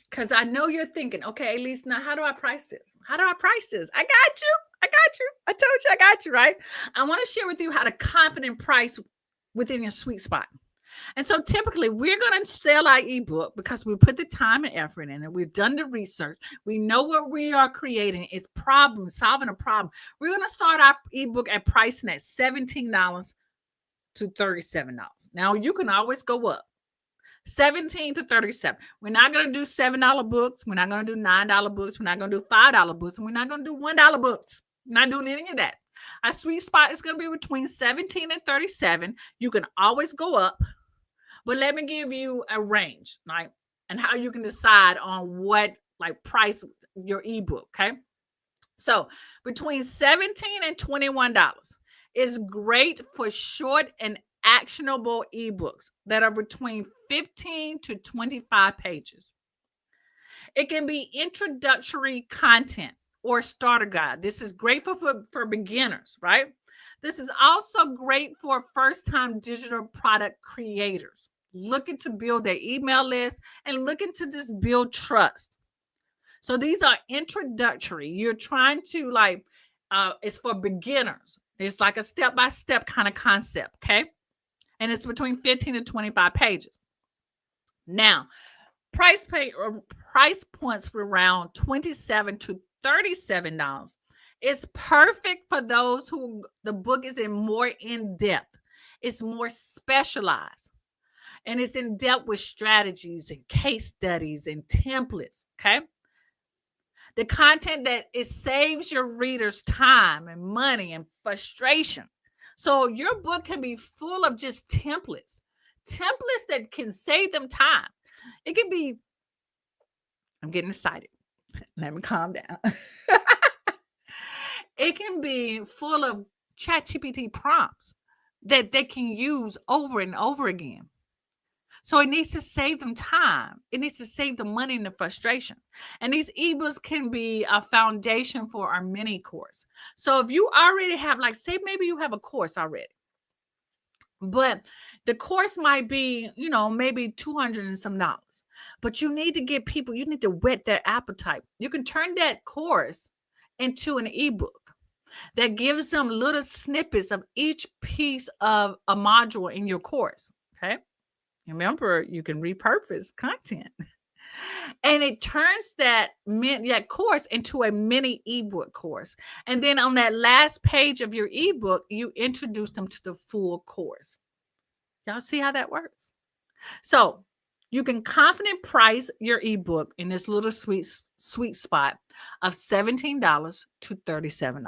because I know you're thinking, okay, Elise, now how do I price this? How do I price this? I got you. I told you I got you, right? I want to share with you how to confident price within your sweet spot. And so typically we're going to sell our ebook because we put the time and effort in it. We've done the research. We know what we are creating is solving a problem. We're going to start our ebook at pricing at $17 to $37. Now you can always go up. $17 to $37. We're not going to do $7 books. We're not going to do $9 books. We're not going to do $5 books. And we're not going to do $1 books. We're not doing any of that. Our sweet spot is going to be between 17 and 37. You can always go up. But let me give you a range, right? And how you can decide on what like price your ebook, okay? So between $17 and $21 is great for short and actionable ebooks that are between 15 to 25 pages. It can be introductory content or starter guide. This is great for beginners, right? This is also great for first-time digital product creators looking to build their email list and looking to just build trust. So these are introductory. You're trying to it's for beginners. It's like a step-by-step kind of concept, okay? And it's between 15 to 25 pages. Now, price points for around $27 to $37. It's perfect for those who the book is more in depth. It's more specialized, and it's in depth with strategies and case studies and templates. Okay. The content that it saves your readers time and money and frustration. So your book can be full of just templates that can save them time. It can be, I'm getting excited. Let me calm down. It can be full of ChatGPT prompts that they can use over and over again. So it needs to save them time. It needs to save the money and the frustration. And these ebooks can be a foundation for our mini course. So if you already have, like, say maybe you have a course already, but the course might be, maybe $200 and some dollars, but you need to get people, you need to whet their appetite. You can turn that course into an ebook that gives them little snippets of each piece of a module in your course. Okay. Remember, you can repurpose content. And it turns that course into a mini ebook course. And then on that last page of your ebook, you introduce them to the full course. Y'all see how that works? So you can confidently price your ebook in this little sweet spot of $17 to $37.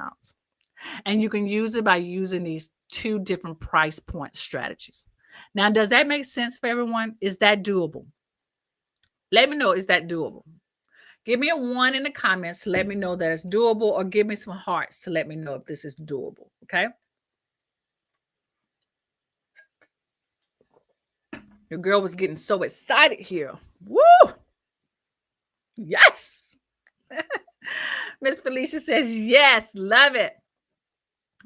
And you can use it by using these two different price point strategies. Now, does that make sense for everyone? Is that doable? Let me know, is that doable? Give me a 1 in the comments to let me know that it's doable, or give me some hearts to let me know if this is doable, okay? Your girl was getting so excited here. Woo! Yes! Miss Felicia says, yes, love it.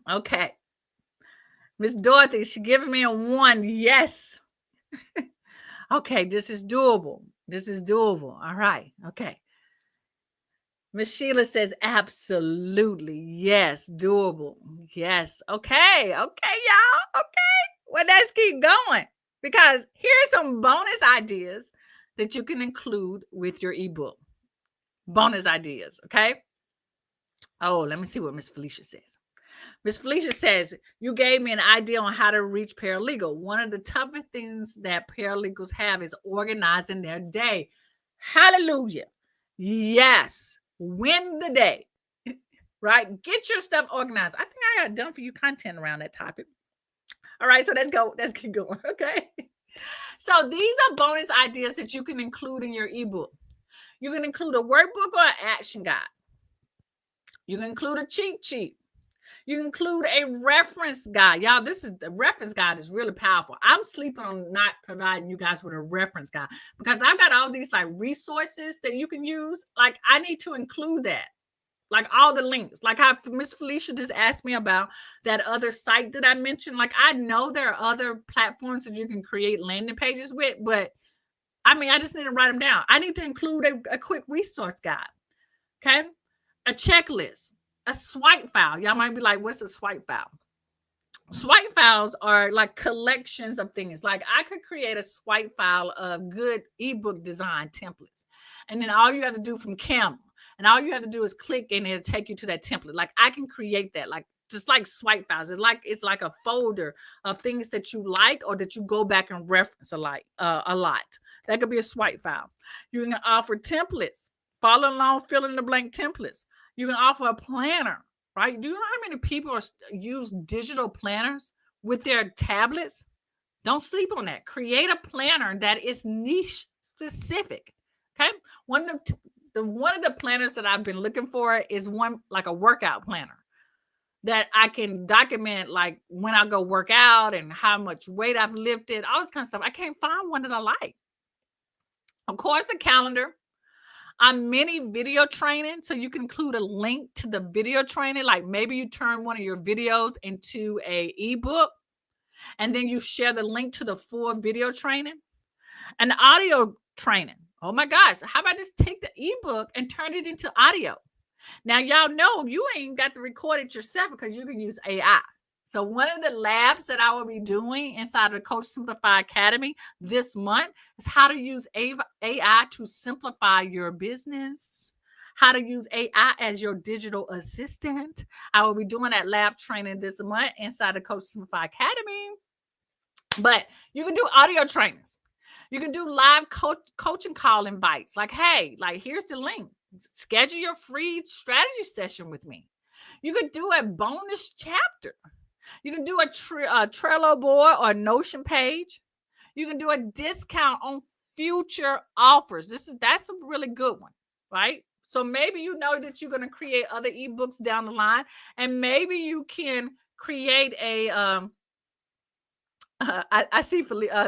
Okay. Miss Dorothy, she giving me a 1. Yes. Okay, this is doable. This is doable. All right. Okay. Miss Sheila says, absolutely. Yes, doable. Yes. Okay. Okay, y'all. Okay. Well, let's keep going, because here's some bonus ideas that you can include with your ebook. Bonus ideas. Okay. Oh, let me see what Miss Felicia says. Miss Felicia says, you gave me an idea on how to reach paralegal. One of the toughest things that paralegals have is organizing their day. Hallelujah. Yes. Win the day. Right? Get your stuff organized. I think I got done for you content around that topic. All right. So let's go. Let's keep going. Okay. So these are bonus ideas that you can include in your ebook. You can include a workbook or an action guide. You can include a cheat sheet. You include a reference guide. Y'all, the reference guide is really powerful. I'm sleeping on not providing you guys with a reference guide, because I've got all these like resources that you can use. Like, I need to include that. Like all the links. Like how Miss Felicia just asked me about that other site that I mentioned. Like, I know there are other platforms that you can create landing pages with, but I mean, I just need to write them down. I need to include a quick resource guide. Okay. A checklist. A swipe file. Y'all might be like, what's a swipe file? Swipe files are like collections of things. Like, I could create a swipe file of good ebook design templates. And then all you have to do from Canva, and all you have to do is click and it'll take you to that template. Like, I can create that, like just like swipe files. It's like a folder of things that you like, or that you go back and reference a lot. That could be a swipe file. You can offer templates. Follow along, fill in the blank templates. You can offer a planner, right? Do you know how many people use digital planners with their tablets? Don't sleep on that. Create a planner that is niche specific. Okay. One of the planners that I've been looking for is one like a workout planner that I can document, like when I go work out and how much weight I've lifted, all this kind of stuff. I can't find one that I like. Of course, a calendar. Mini video training, so you can include a link to the video training. Like, maybe you turn one of your videos into a ebook, and then you share the link to the full video training. An audio training. Oh my gosh, how about just take the ebook and turn it into audio? Now, y'all know you ain't got to record it yourself, because you can use AI. So one of the labs that I will be doing inside of the Coach Simplify Academy this month is how to use AI to simplify your business, how to use AI as your digital assistant. I will be doing that lab training this month inside the Coach Simplify Academy. But you can do audio trainings. You can do live coaching call invites. Like, hey, like here's the link. Schedule your free strategy session with me. You could do a bonus chapter. You can do a Trello board or Notion page. You can do a discount on future offers. That's a really good one, right? So maybe you know that you're going to create other ebooks down the line, and maybe you can create a I see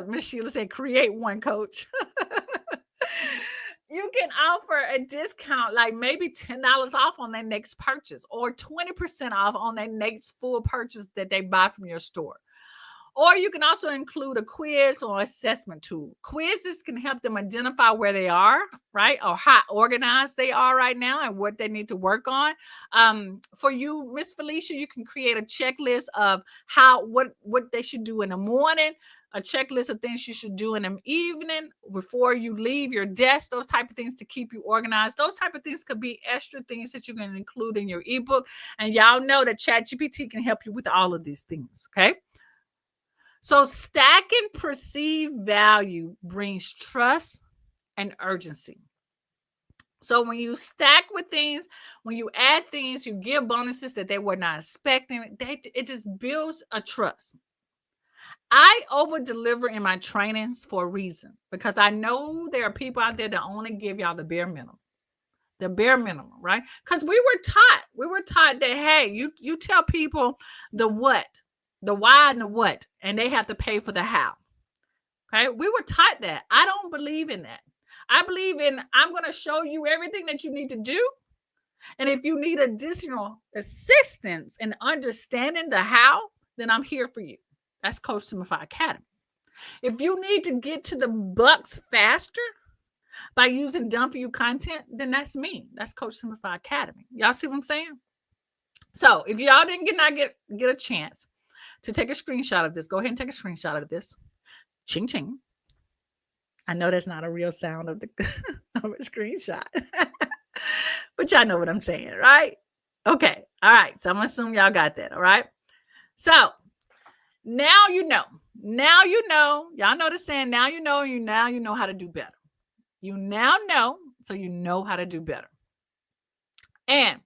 Miss Sheila saying create one, coach. You can offer a discount, like maybe $10 off on their next purchase, or 20% off on their next full purchase that they buy from your store. Or you can also include a quiz or assessment tool. Quizzes can help them identify where they are, right? Or how organized they are right now and what they need to work on. For you, Miss Felicia, you can create a checklist of what they should do in the morning, a checklist of things you should do in the evening before you leave your desk, those type of things to keep you organized. Those type of things could be extra things that you can include in your ebook. And y'all know that ChatGPT can help you with all of these things, okay? So stacking perceived value brings trust and urgency. So when you stack with things, when you add things, you give bonuses that they were not expecting, it just builds a trust. I over deliver in my trainings for a reason, because I know there are people out there that only give y'all the bare minimum. The bare minimum, right? Because we were taught that, hey, you tell people the what, the why and the what, and they have to pay for the how. Okay. We were taught that. I don't believe in that. I believe in, I'm going to show you everything that you need to do. And if you need additional assistance in understanding the how, then I'm here for you. That's Coach Simplify Academy. If you need to get to the bucks faster by using done for you content, then that's me. That's Coach Simplify Academy. Y'all see what I'm saying? So if y'all didn't get a chance to take a screenshot of this, go ahead and take a screenshot of this. Ching ching. I know that's not a real sound of the of a screenshot, but y'all know what I'm saying, right? Okay. All right. So I'm gonna assume y'all got that. All right. So now you know. Now you know. Y'all know the saying. Now you know. You know how to do better. You now know, so you know how to do better. And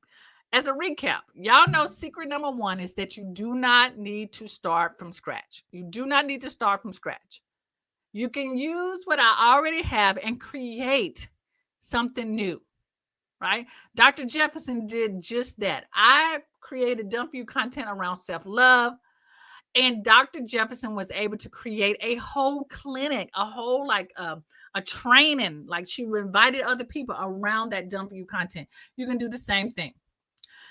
as a recap, y'all know secret number 1 is that you do not need to start from scratch. You do not need to start from scratch. You can use what I already have and create something new, right? Dr. Jefferson did just that. I created done for you content around self-love, and Dr. Jefferson was able to create a whole clinic, a whole a training. Like, she invited other people around that done for you content. You can do the same thing.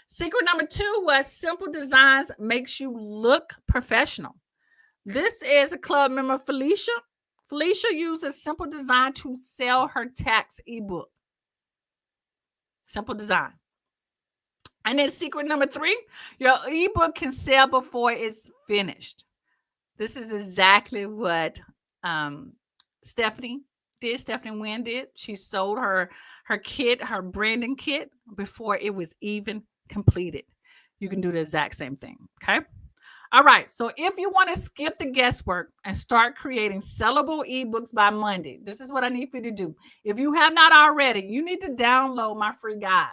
Secret number 2 was simple designs makes you look professional. This is a club member, Felicia. Felicia uses simple design to sell her tax ebook. Simple design. And then secret number 3, your ebook can sell before it's finished. This is exactly what Stephanie Wynn did. She sold her kit, her branding kit, before it was even completed. You can do the exact same thing. Okay. All right. So if you want to skip the guesswork and start creating sellable ebooks by Monday, this is what I need for you to do. If you have not already, you need to download my free guide.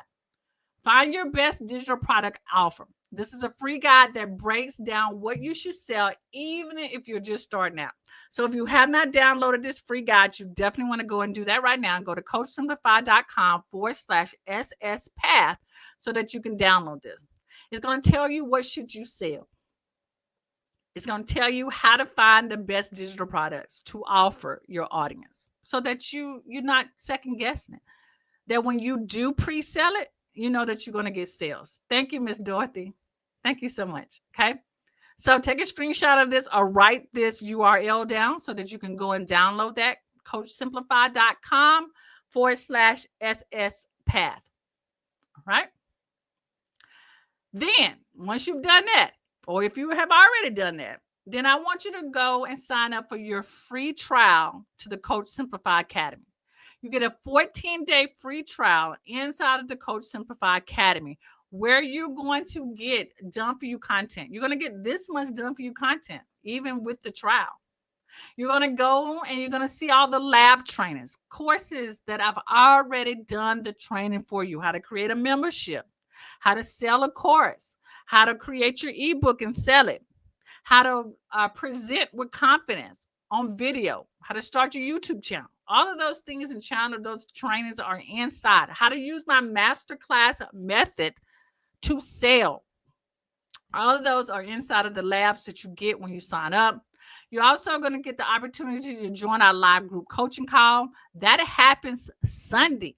Find your best digital product offer. This is a free guide that breaks down what you should sell, even if you're just starting out. So if you have not downloaded this free guide, you definitely want to go and do that right now and go to coachsimplify.com/SS path so that you can download this. It's going to tell you what should you sell. It's going to tell you how to find the best digital products to offer your audience so that you're not second guessing it. That when you do pre-sell it, you know that you're going to get sales. Thank you, Miss Dorothy. Thank you so much. Okay. So take a screenshot of this or write this URL down so that you can go and download that. coachsimplify.com/SS path. All right. Then once you've done that, or if you have already done that, then I want you to go and sign up for your free trial to the Coach Simplify Academy. You get a 14-day free trial inside of the Coach Simplify Academy, where you're going to get done for you content. You're going to get this much done for you content, even with the trial. You're going to go and you're going to see all the lab trainings, courses that I've already done the training for you, how to create a membership, how to sell a course, how to create your ebook and sell it, how to present with confidence on video, how to start your YouTube channel. All of those things and channel, those trainings are inside. How to use my masterclass method to sell. All of those are inside of the labs that you get when you sign up. You're also going to get the opportunity to join our live group coaching call. That happens Sunday.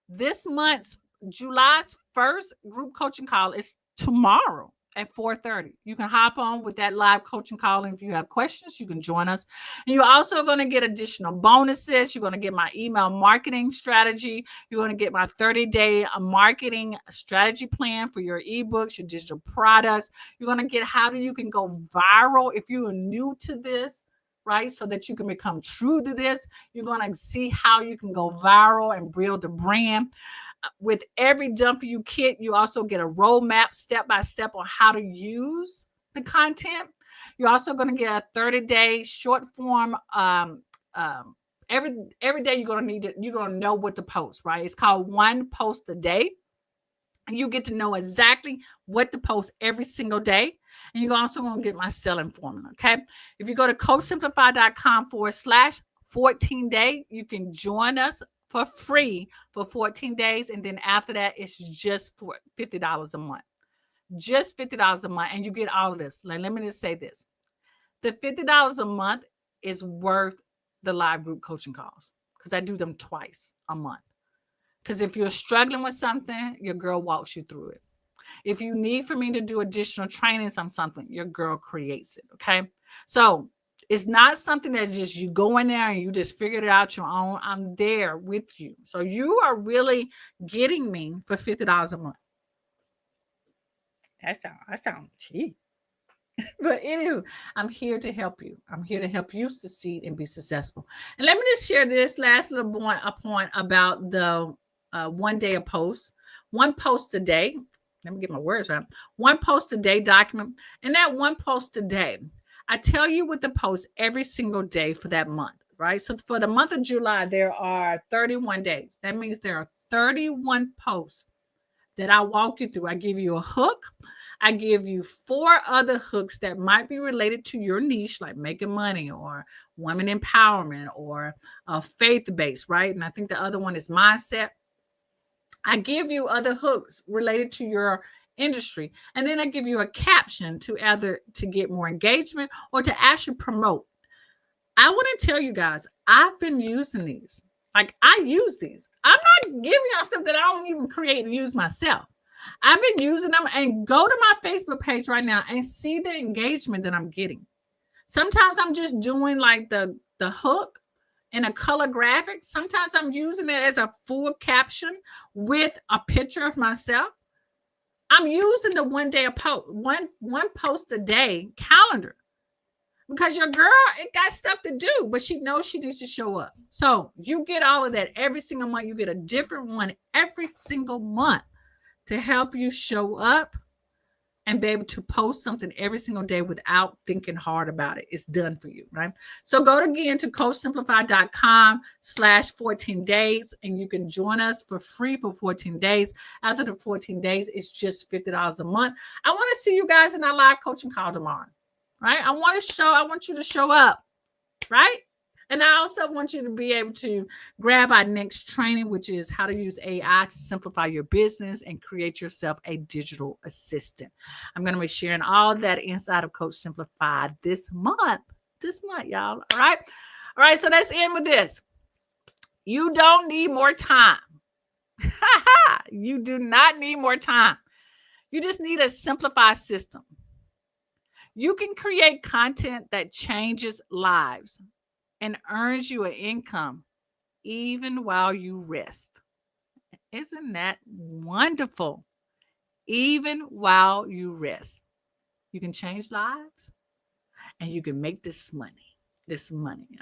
This month's July's first group coaching call is tomorrow at 4:30. You can hop on with that live coaching call. And if you have questions, you can join us. And you're also going to get additional bonuses. You're going to get my email marketing strategy. You're going to get my 30-day marketing strategy plan for your ebooks, your digital products. You're going to get how you can go viral if you are new to this, right? So that you can become true to this. You're going to see how you can go viral and build a brand. With every Done For You kit, you also get a roadmap step-by-step on how to use the content. You're also going to get a 30-day short form. Every day you're going to know what to post, right? It's called one post a day. And you get to know exactly what to post every single day. And you're also going to get my selling formula, okay? If you go to coachsimplify.com/14-day, you can join us for free for 14 days. And then after that, it's just for $50 a month. Just $50 a month. And you get all of this. Let me just say this. The $50 a month is worth the live group coaching calls because I do them twice a month. Because if you're struggling with something, your girl walks you through it. If you need for me to do additional trainings on something, your girl creates it, okay? So it's not something that's just you go in there and you just figured it out your own. I'm there with you. So you are really getting me for $50 a month. That sounds cheap. But anyway, I'm here to help you. I'm here to help you succeed and be successful. And let me just share this last little point about the 1 day a post, one post a day. Let me get my words right. One post a day document. And that one post a day, I tell you what to post every single day for that month, right? So for the month of July, there are 31 days. That means there are 31 posts that I walk you through. I give you a hook. I give you 4 other hooks that might be related to your niche, like making money or women empowerment or faith-based, right? And I think the other one is mindset. I give you other hooks related to your industry. And then I give you a caption to either to get more engagement or to actually promote. I want to tell you guys, I've been using these. Like I use these. I'm not giving y'all stuff that I don't even create and use myself. I've been using them, and go to my Facebook page right now and see the engagement that I'm getting. Sometimes I'm just doing like the hook in a color graphic. Sometimes I'm using it as a full caption with a picture of myself. I'm using the 1 day a post, one post a day calendar because your girl, it got stuff to do, but she knows she needs to show up. So you get all of that every single month. You get a different one every single month to help you show up and be able to post something every single day without thinking hard about it. It's done for you, right? So go again to coachsimplify.com/14 days, and you can join us for free for 14 days. After the 14 days, it's just $50 a month. I want to see you guys in our live coaching call tomorrow, right? I want you to show up, right? And I also want you to be able to grab our next training, which is how to use AI to simplify your business and create yourself a digital assistant. I'm going to be sharing all that inside of Coach Simplified this month, y'all. All right. All right. So let's end with this. You don't need more time. You do not need more time. You just need a simplified system. You can create content that changes lives and earns you an income even while you rest. Isn't that wonderful? Even while you rest. You can change lives and you can make this money.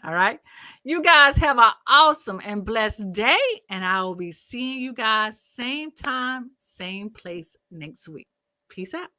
All right. You guys have an awesome and blessed day. And I will be seeing you guys same time, same place next week. Peace out.